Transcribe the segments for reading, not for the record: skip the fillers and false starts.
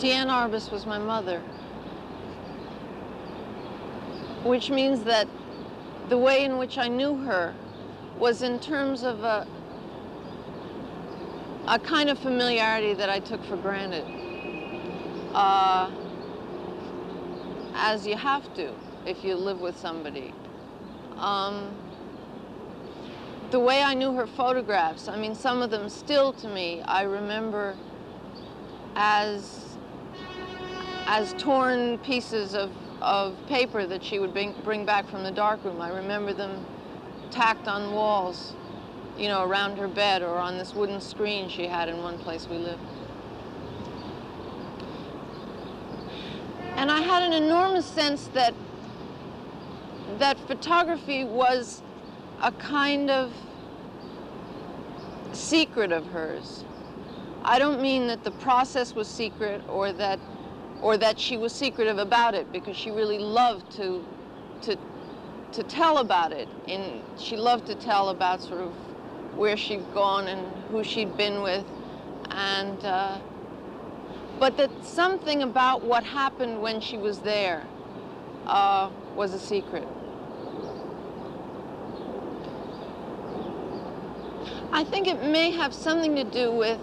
Diane Arbus was my mother, which means that the way in which I knew her was in terms of a kind of familiarity that I took for granted, as you have to if you live with somebody. The way I knew her photographs, I mean, some of them still to me, I remember as torn pieces of paper that she would bring back from the darkroom. I remember them tacked on walls, you know, around her bed or on this wooden screen she had in one place we lived. And I had an enormous sense that photography was a kind of secret of hers. I don't mean that the process was secret or that she was secretive about it, because she really loved to tell about it. And she loved to tell about sort of where she'd gone and who she'd been with, and but that something about what happened when she was there was a secret. I think it may have something to do with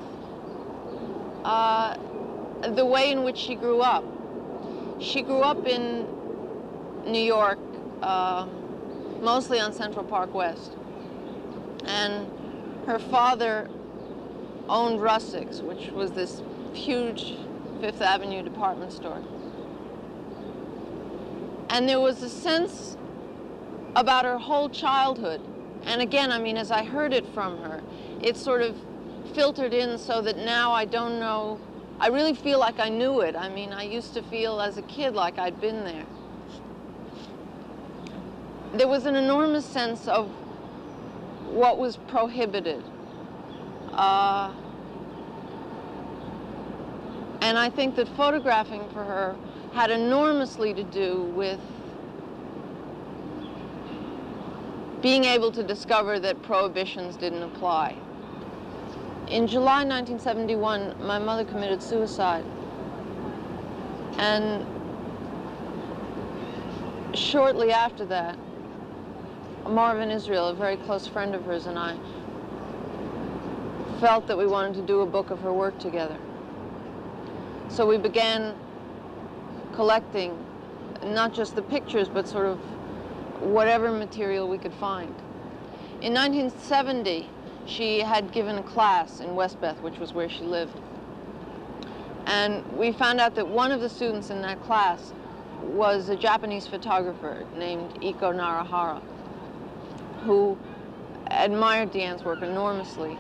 the way in which she grew up. She grew up in New York, mostly on Central Park West. And her father owned Rusticks, which was this huge Fifth Avenue department store. And there was a sense about her whole childhood. And again, I mean, as I heard it from her, it sort of filtered in so that now I don't know, I really feel like I knew it. I mean, I used to feel as a kid like I'd been there. There was an enormous sense of what was prohibited. And I think that photographing for her had enormously to do with being able to discover that prohibitions didn't apply. In July 1971, my mother committed suicide. And shortly after that, Marvin Israel, a very close friend of hers, and I felt that we wanted to do a book of her work together. So we began collecting not just the pictures, but sort of whatever material we could find. In 1970, she had given a class in Westbeth, which was where she lived. And we found out that one of the students in that class was a Japanese photographer named Iko Narahara, who admired Diane's work enormously.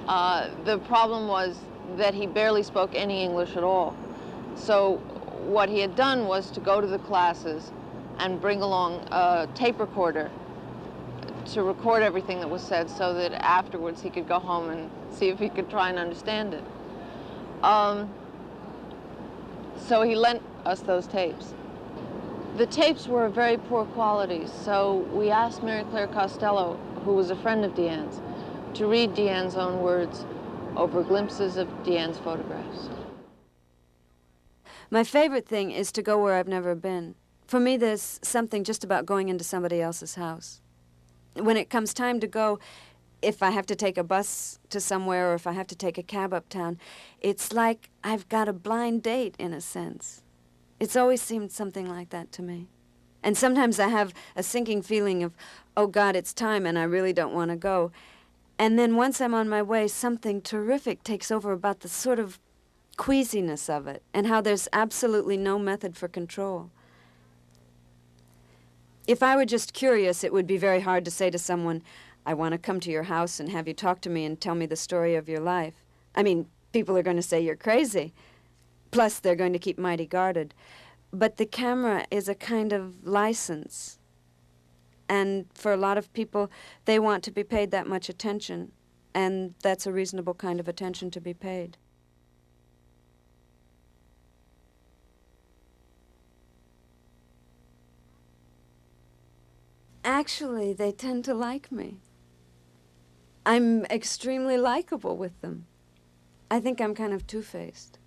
The problem was that he barely spoke any English at all. So what he had done was to go to the classes and bring along a tape recorder to record everything that was said, so that afterwards he could go home and see if he could try and understand it. So he lent us those tapes. The tapes were of very poor quality, so we asked Mary Claire Costello, who was a friend of Diane's, to read Diane's own words over glimpses of Diane's photographs. My favorite thing is to go where I've never been. For me, there's something just about going into somebody else's house. When it comes time to go, if I have to take a bus to somewhere or if I have to take a cab uptown, it's like I've got a blind date in a sense. It's always seemed something like that to me. And sometimes I have a sinking feeling of, oh God, it's time and I really don't want to go. And then once I'm on my way, something terrific takes over about the sort of queasiness of it and how there's absolutely no method for control. If I were just curious, it would be very hard to say to someone, I want to come to your house and have you talk to me and tell me the story of your life. I mean, people are going to say you're crazy. Plus, they're going to keep mighty guarded. But the camera is a kind of license. And for a lot of people, they want to be paid that much attention. And that's a reasonable kind of attention to be paid. Actually, they tend to like me. I'm extremely likable with them. I think I'm kind of two-faced.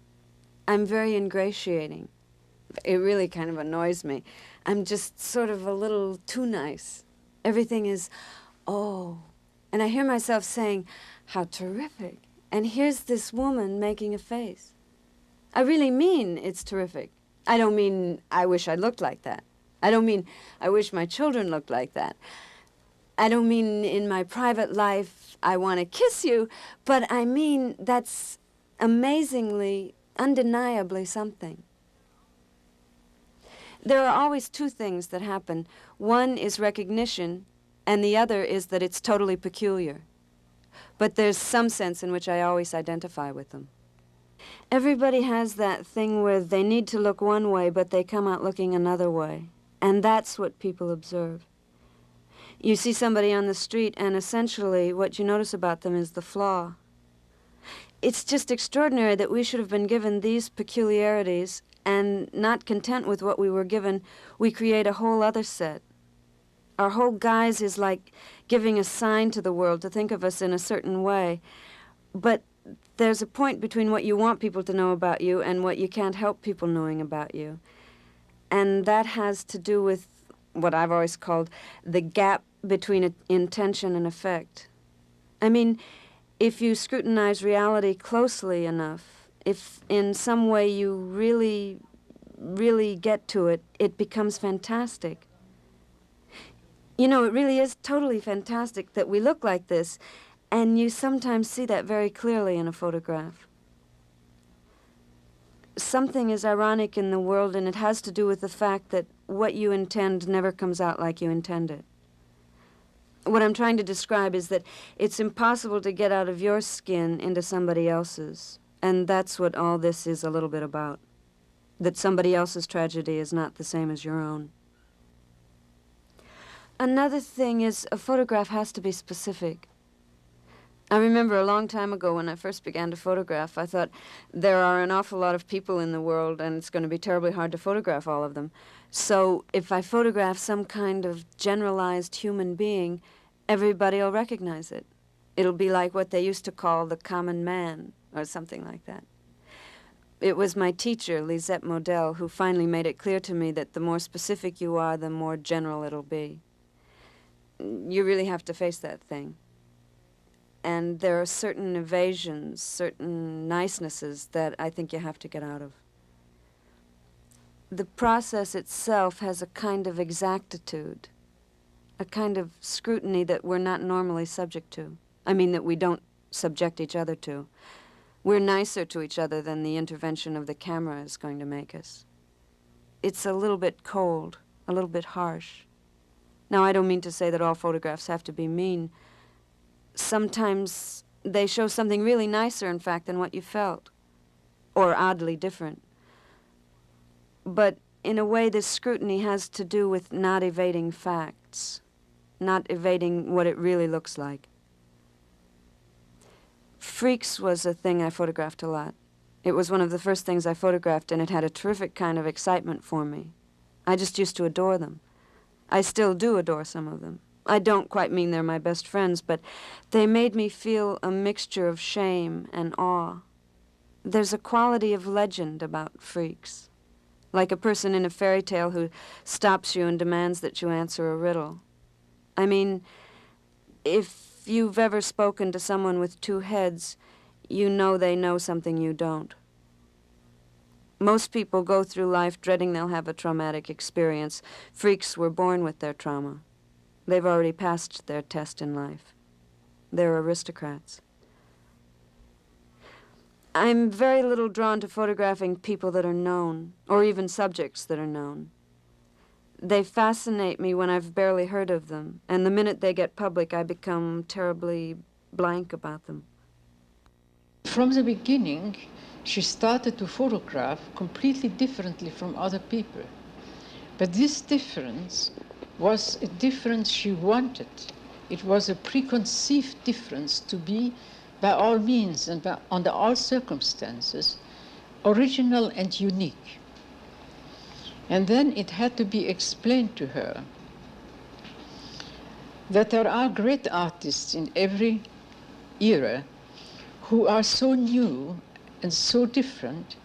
I'm very ingratiating. It really kind of annoys me. I'm just sort of a little too nice. Everything is, oh. And I hear myself saying, how terrific. And here's this woman making a face. I really mean it's terrific. I don't mean I wish I looked like that. I don't mean I wish my children looked like that. I don't mean in my private life I want to kiss you, but I mean that's amazingly, undeniably something. There are always two things that happen. One is recognition, and the other is that it's totally peculiar. But there's some sense in which I always identify with them. Everybody has that thing where they need to look one way, but they come out looking another way. And that's what people observe. You see somebody on the street, and essentially what you notice about them is the flaw. It's just extraordinary that we should have been given these peculiarities, and not content with what we were given, we create a whole other set. Our whole guise is like giving a sign to the world to think of us in a certain way. But there's a point between what you want people to know about you and what you can't help people knowing about you. And that has to do with what I've always called the gap between intention and effect. I mean, if you scrutinize reality closely enough, if in some way you really, really get to it, it becomes fantastic. You know, it really is totally fantastic that we look like this, and you sometimes see that very clearly in a photograph. Something is ironic in the world, and it has to do with the fact that what you intend never comes out like you intend it. What I'm trying to describe is that it's impossible to get out of your skin into somebody else's, and that's what all this is a little bit about. That somebody else's tragedy is not the same as your own. Another thing is a photograph has to be specific. I remember a long time ago when I first began to photograph, I thought there are an awful lot of people in the world and it's going to be terribly hard to photograph all of them. So if I photograph some kind of generalized human being, everybody will recognize it. It'll be like what they used to call the common man or something like that. It was my teacher, Lisette Model, who finally made it clear to me that the more specific you are, the more general it'll be. You really have to face that thing. And there are certain evasions, certain nicenesses that I think you have to get out of. The process itself has a kind of exactitude, a kind of scrutiny that we're not normally subject to. I mean, that we don't subject each other to. We're nicer to each other than the intervention of the camera is going to make us. It's a little bit cold, a little bit harsh. Now, I don't mean to say that all photographs have to be mean. Sometimes they show something really nicer, in fact, than what you felt, or oddly different. But in a way, this scrutiny has to do with not evading facts, not evading what it really looks like. Freaks was a thing I photographed a lot. It was one of the first things I photographed, and it had a terrific kind of excitement for me. I just used to adore them. I still do adore some of them. I don't quite mean they're my best friends, but they made me feel a mixture of shame and awe. There's a quality of legend about freaks, like a person in a fairy tale who stops you and demands that you answer a riddle. I mean, if you've ever spoken to someone with two heads, you know they know something you don't. Most people go through life dreading they'll have a traumatic experience. Freaks were born with their trauma. They've already passed their test in life. They're aristocrats. I'm very little drawn to photographing people that are known, or even subjects that are known. They fascinate me when I've barely heard of them, and the minute they get public, I become terribly blank about them. From the beginning, she started to photograph completely differently from other people. But this difference was a difference she wanted. It was a preconceived difference to be, by all means and under all circumstances, original and unique. And then it had to be explained to her that there are great artists in every era who are so new and so different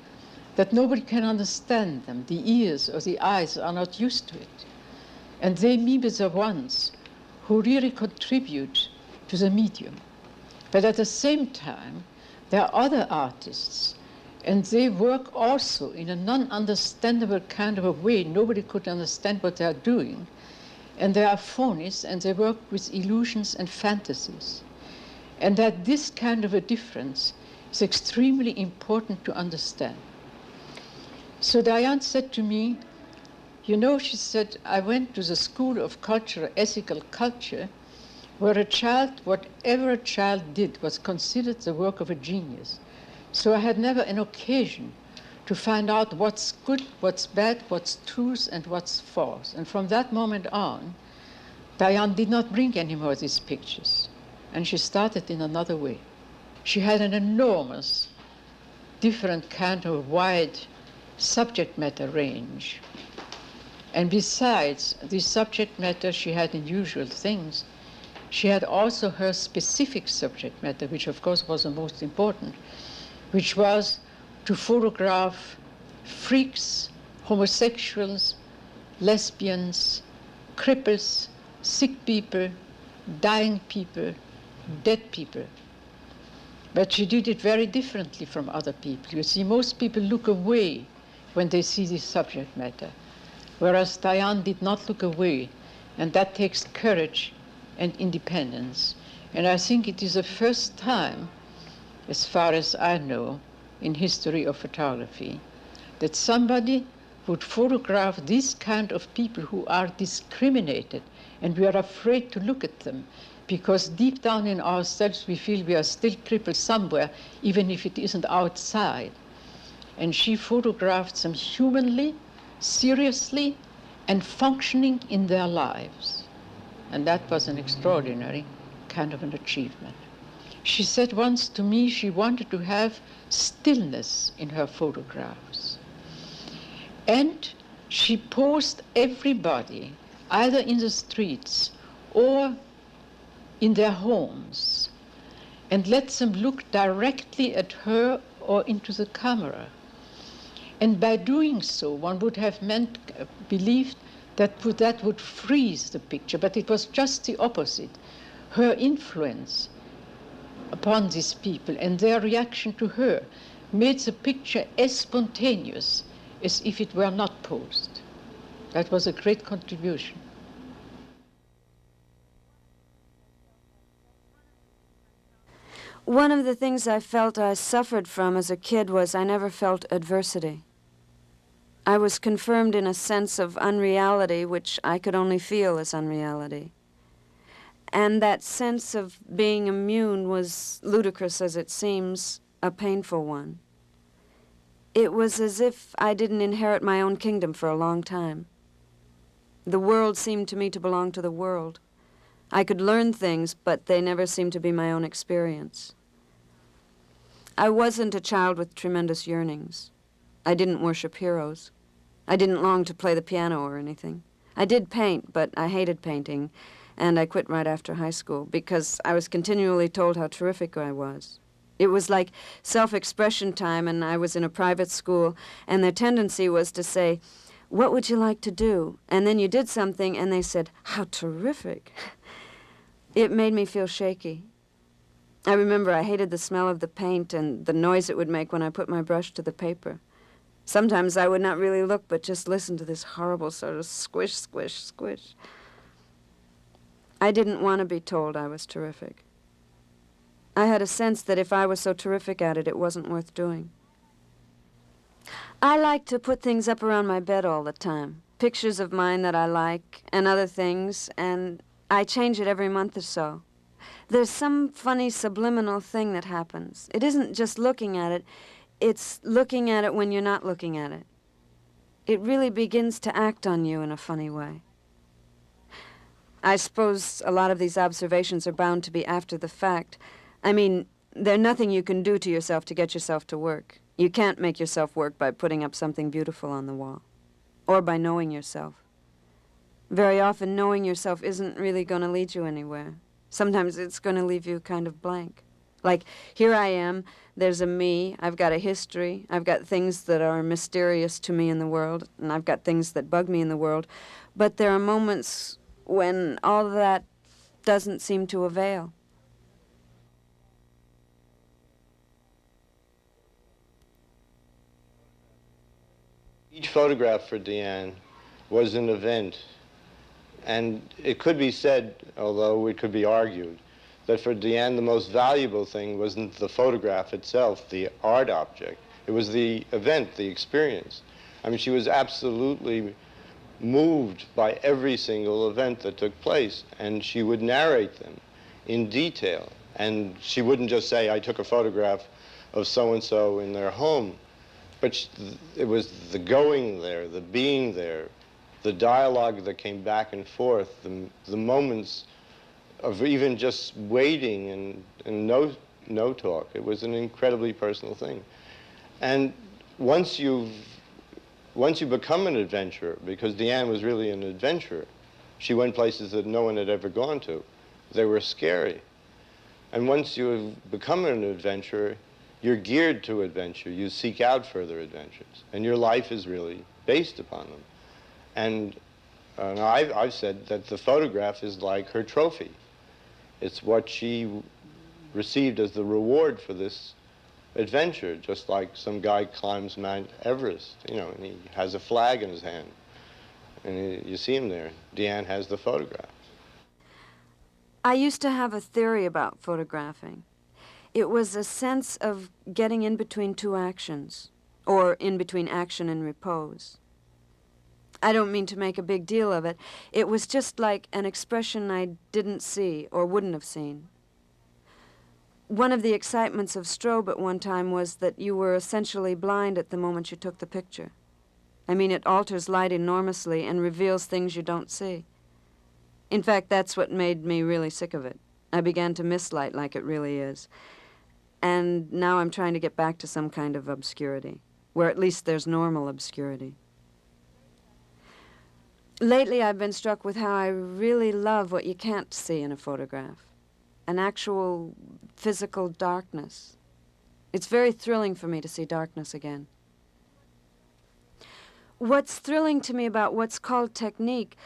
that nobody can understand them. The ears or the eyes are not used to it. And they may be the ones who really contribute to the medium. But at the same time, there are other artists, and they work also in a non-understandable kind of a way. Nobody could understand what they are doing. And they are phonies, and they work with illusions and fantasies. And that this kind of a difference is extremely important to understand. So Diane said to me, you know, she said, I went to the School of Culture, Ethical Culture, where a child, whatever a child did, was considered the work of a genius. So I had never an occasion to find out what's good, what's bad, what's truth, and what's false. And from that moment on, Diane did not bring any more of these pictures. And she started in another way. She had an enormous, different kind of wide subject matter range. And besides the subject matter she had in usual things, she had also her specific subject matter, which of course was the most important, which was to photograph freaks, homosexuals, lesbians, cripples, sick people, dying people, dead people. But she did it very differently from other people. You see, most people look away when they see this subject matter, whereas Diane did not look away, and that takes courage and independence. And I think it is the first time, as far as I know, in history of photography, that somebody would photograph this kind of people who are discriminated, and we are afraid to look at them, because deep down in ourselves we feel we are still crippled somewhere, even if it isn't outside. And she photographed them humanly, seriously, and functioning in their lives. And that was an extraordinary kind of an achievement. She said once to me she wanted to have stillness in her photographs. And she posed everybody, either in the streets or in their homes, and let them look directly at her or into the camera. And by doing so, one would have believed that that would freeze the picture, but it was just the opposite. Her influence upon these people and their reaction to her made the picture as spontaneous as if it were not posed. That was a great contribution. One of the things I felt I suffered from as a kid was I never felt adversity. I was confirmed in a sense of unreality, which I could only feel as unreality. And that sense of being immune was, ludicrous as it seems, a painful one. It was as if I didn't inherit my own kingdom for a long time. The world seemed to me to belong to the world. I could learn things, but they never seemed to be my own experience. I wasn't a child with tremendous yearnings. I didn't worship heroes. I didn't long to play the piano or anything. I did paint, but I hated painting, and I quit right after high school because I was continually told how terrific I was. It was like self-expression time, and I was in a private school, and their tendency was to say, "What would you like to do?" And then you did something, and they said, "How terrific." It made me feel shaky. I remember I hated the smell of the paint and the noise it would make when I put my brush to the paper. Sometimes I would not really look, but just listen to this horrible sort of squish, squish, squish. I didn't want to be told I was terrific. I had a sense that if I was so terrific at it, it wasn't worth doing. I like to put things up around my bed all the time, pictures of mine that I like and other things, and I change it every month or so. There's some funny subliminal thing that happens. It isn't just looking at it, it's looking at it when you're not looking at it. It really begins to act on you in a funny way. I suppose a lot of these observations are bound to be after the fact. I mean, there's nothing you can do to yourself to get yourself to work. You can't make yourself work by putting up something beautiful on the wall, or by knowing yourself. Very often, knowing yourself isn't really going to lead you anywhere. Sometimes it's going to leave you kind of blank. Like, here I am, there's a me, I've got a history, I've got things that are mysterious to me in the world, and I've got things that bug me in the world. But there are moments when all of that doesn't seem to avail. Each photograph for Diane was an event, and it could be said, although it could be argued, that for Diane the most valuable thing wasn't the photograph itself, the art object. It was the event, the experience. I mean, she was absolutely moved by every single event that took place, and she would narrate them in detail. And she wouldn't just say, I took a photograph of so-and-so in their home, but it was the going there, the being there, the dialogue that came back and forth, the moments of even just waiting and no talk. It was an incredibly personal thing. And once you become an adventurer, because Diane was really an adventurer, she went places that no one had ever gone to. They were scary. And once you have become an adventurer, you're geared to adventure. You seek out further adventures. And your life is really based upon them. And I've said that the photograph is like her trophy. It's what she received as the reward for this adventure, just like some guy climbs Mount Everest, you know, and he has a flag in his hand. And you see him there. Diane has the photograph. I used to have a theory about photographing. It was a sense of getting in between two actions, or in between action and repose. I don't mean to make a big deal of it. It was just like an expression I didn't see or wouldn't have seen. One of the excitements of strobe at one time was that you were essentially blind at the moment you took the picture. I mean, it alters light enormously and reveals things you don't see. In fact, that's what made me really sick of it. I began to miss light like it really is. And now I'm trying to get back to some kind of obscurity, where at least there's normal obscurity. Lately, I've been struck with how I really love what you can't see in a photograph, an actual physical darkness. It's very thrilling for me to see darkness again. What's thrilling to me about what's called technique,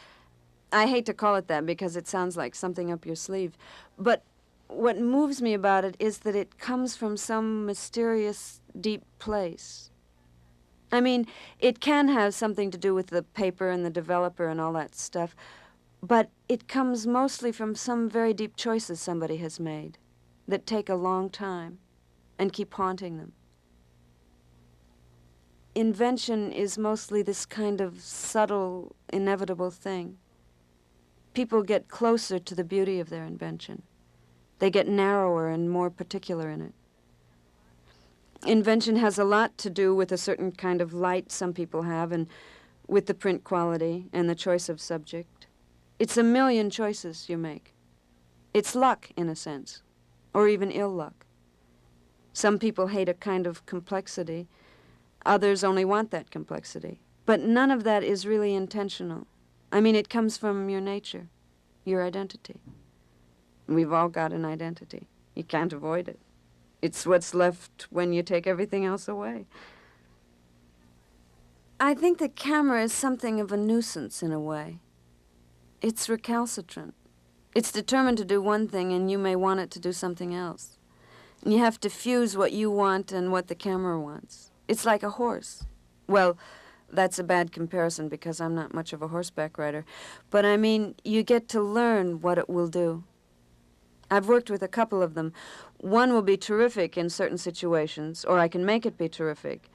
I hate to call it that because it sounds like something up your sleeve, but what moves me about it is that it comes from some mysterious, deep place. I mean, it can have something to do with the paper and the developer and all that stuff, but it comes mostly from some very deep choices somebody has made that take a long time and keep haunting them. Invention is mostly this kind of subtle, inevitable thing. People get closer to the beauty of their invention. They get narrower and more particular in it. Invention has a lot to do with a certain kind of light some people have and with the print quality and the choice of subject. It's a million choices you make. It's luck, in a sense, or even ill luck. Some people hate a kind of complexity. Others only want that complexity. But none of that is really intentional. I mean, it comes from your nature, your identity. We've all got an identity. You can't avoid it. It's what's left when you take everything else away. I think the camera is something of a nuisance in a way. It's recalcitrant. It's determined to do one thing, and you may want it to do something else. And you have to fuse what you want and what the camera wants. It's like a horse. Well, that's a bad comparison because I'm not much of a horseback rider. But I mean, you get to learn what it will do. I've worked with a couple of them. One will be terrific in certain situations, or I can make it be terrific.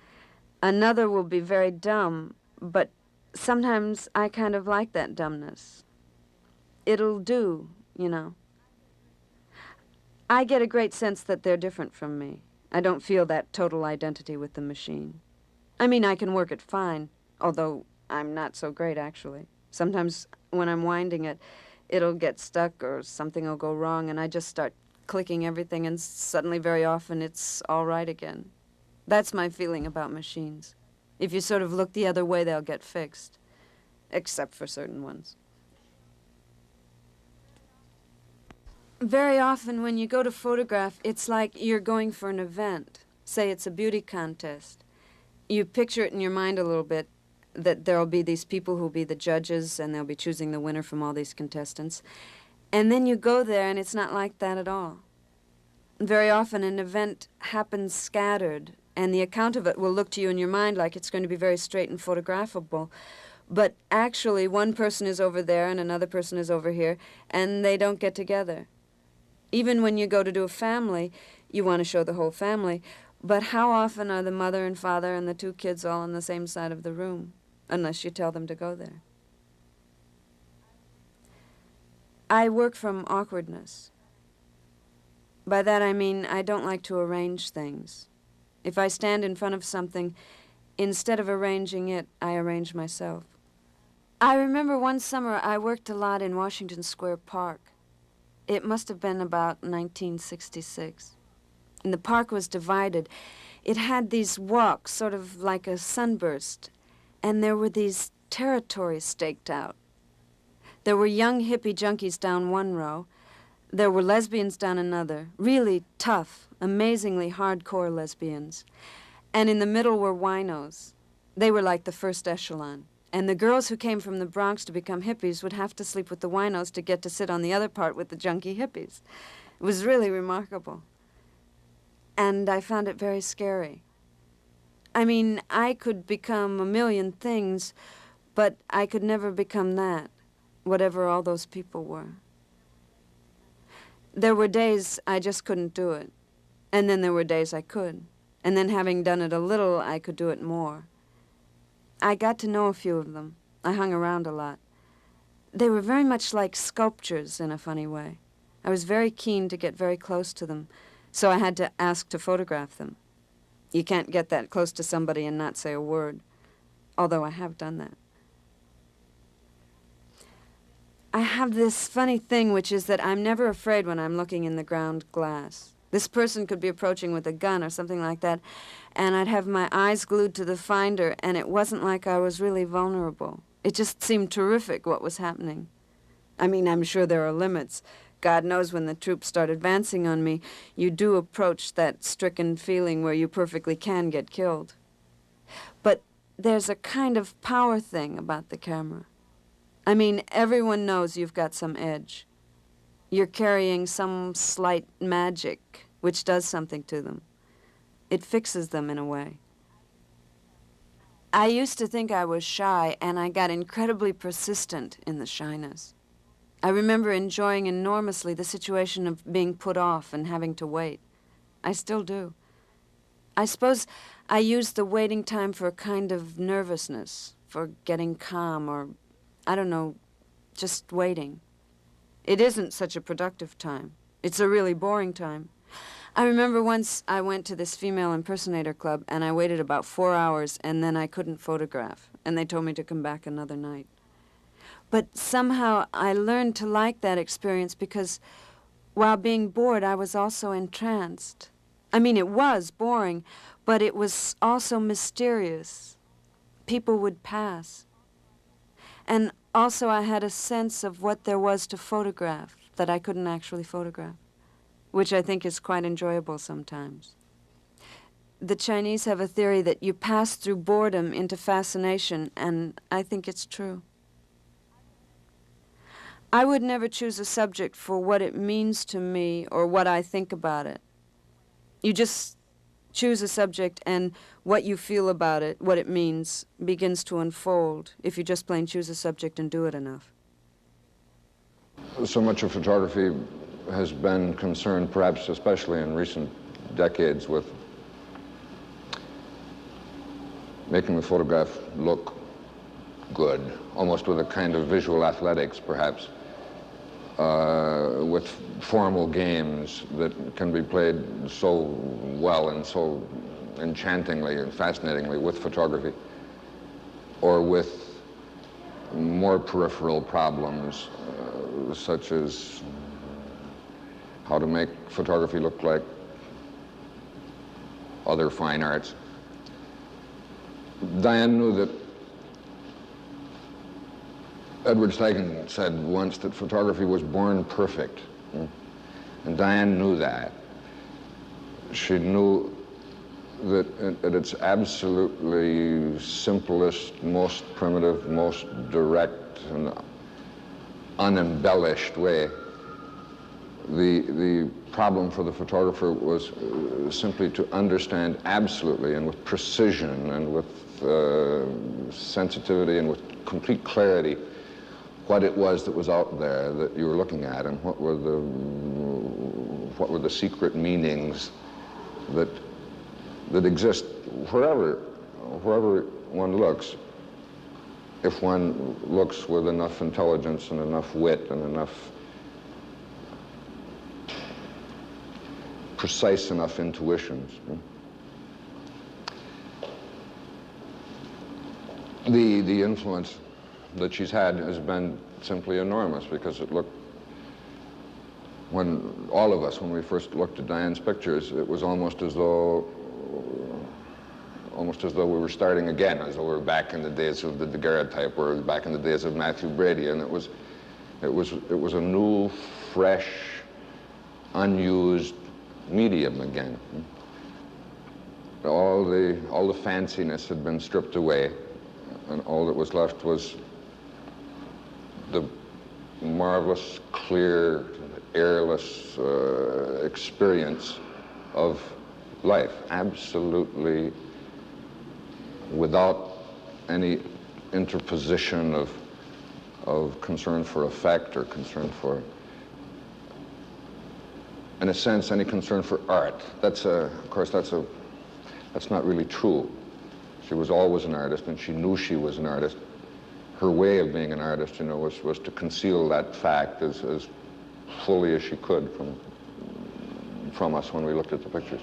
Another will be very dumb, but sometimes I kind of like that dumbness. It'll do, you know. I get a great sense that they're different from me. I don't feel that total identity with the machine. I mean, I can work it fine, although I'm not so great, actually. Sometimes when I'm winding it, it'll get stuck or something will go wrong, and I just start clicking everything, and suddenly, very often, it's all right again. That's my feeling about machines. If you sort of look the other way, they'll get fixed, except for certain ones. Very often when you go to photograph, it's like you're going for an event. Say it's a beauty contest. You picture it in your mind a little bit, that there'll be these people who'll be the judges and they'll be choosing the winner from all these contestants. And then you go there and it's not like that at all. Very often an event happens scattered, and the account of it will look to you in your mind like it's going to be very straight and photographable. But actually one person is over there and another person is over here, and they don't get together. Even when you go to do a family, you want to show the whole family, but how often are the mother and father and the two kids all on the same side of the room, unless you tell them to go there? I work from awkwardness. By that I mean I don't like to arrange things. If I stand in front of something, instead of arranging it, I arrange myself. I remember one summer I worked a lot in Washington Square Park. It must have been about 1966. And the park was divided. It had these walks, sort of like a sunburst, and there were these territories staked out. There were young hippie junkies down one row. There were lesbians down another, really tough, amazingly hardcore lesbians. And in the middle were winos. They were like the first echelon. And the girls who came from the Bronx to become hippies would have to sleep with the winos to get to sit on the other part with the junkie hippies. It was really remarkable. And I found it very scary. I mean, I could become a million things, but I could never become that, whatever all those people were. There were days I just couldn't do it. And then there were days I could. And then having done it a little, I could do it more. I got to know a few of them. I hung around a lot. They were very much like sculptures in a funny way. I was very keen to get very close to them, so I had to ask to photograph them. You can't get that close to somebody and not say a word, although I have done that. I have this funny thing, which is that I'm never afraid when I'm looking in the ground glass. This person could be approaching with a gun or something like that, and I'd have my eyes glued to the finder, and it wasn't like I was really vulnerable. It just seemed terrific what was happening. I mean, I'm sure there are limits. God knows when the troops start advancing on me, you do approach that stricken feeling where you perfectly can get killed. But there's a kind of power thing about the camera. I mean, everyone knows you've got some edge. You're carrying some slight magic which does something to them. It fixes them in a way. I used to think I was shy, and I got incredibly persistent in the shyness. I remember enjoying enormously the situation of being put off and having to wait. I still do. I suppose I use the waiting time for a kind of nervousness, for getting calm, or, I don't know, just waiting. It isn't such a productive time. It's a really boring time. I remember once I went to this female impersonator club, and I waited about 4 hours, and then I couldn't photograph, and they told me to come back another night. But somehow I learned to like that experience because while being bored, I was also entranced. I mean, it was boring, but it was also mysterious. People would pass. And also I had a sense of what there was to photograph that I couldn't actually photograph, which I think is quite enjoyable sometimes. The Chinese have a theory that you pass through boredom into fascination, and I think it's true. I would never choose a subject for what it means to me or what I think about it. You just choose a subject, and what you feel about it, what it means, begins to unfold if you just plain choose a subject and do it enough. So much of photography has been concerned, perhaps especially in recent decades, with making the photograph look good, almost with a kind of visual athletics, perhaps, with formal games that can be played so well and so enchantingly and fascinatingly with photography, or with more peripheral problems, such as how to make photography look like other fine arts. Diane knew that Edward Steichen said once that photography was born perfect. And Diane knew that. She knew that at its absolutely simplest, most primitive, most direct and unembellished way, the problem for the photographer was simply to understand absolutely and with precision and with sensitivity and with complete clarity what it was that was out there that you were looking at, and what were the secret meanings that exist wherever one looks, if one looks with enough intelligence and enough wit and enough precise enough intuitions. The influence that she's had has been simply enormous, because it looked, when all of us, when we first looked at Diane's pictures, it was almost as though we were starting again, as though we were back in the days of the daguerreotype, or back in the days of Matthew Brady, and it was a new, fresh, unused medium again. All the fanciness had been stripped away, and all that was left was the marvelous, clear, airless experience of life, absolutely without any interposition of concern for effect or concern for, in a sense, any concern for art. That's of course, that's not really true. She was always an artist, and she knew she was an artist. Her way of being an artist, you know, was to conceal that fact as fully as she could from us when we looked at the pictures.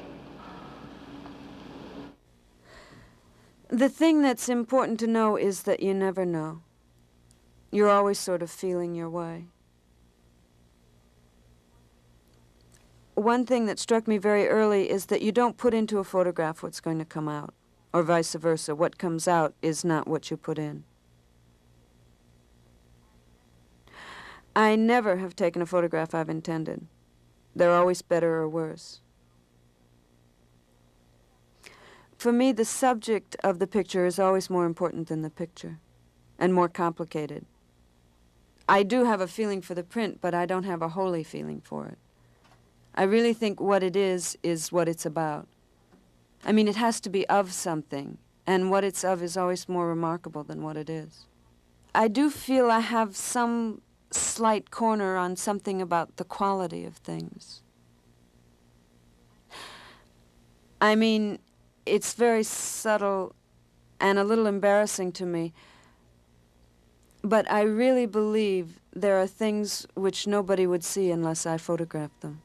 The thing that's important to know is that you never know. You're always sort of feeling your way. One thing that struck me very early is that you don't put into a photograph what's going to come out, or vice versa. What comes out is not what you put in. I never have taken a photograph I've intended. They're always better or worse. For me, the subject of the picture is always more important than the picture, and more complicated. I do have a feeling for the print, but I don't have a holy feeling for it. I really think what it is what it's about. I mean, it has to be of something, and what it's of is always more remarkable than what it is. I do feel I have some slight corner on something about the quality of things. I mean, it's very subtle and a little embarrassing to me, but I really believe there are things which nobody would see unless I photographed them.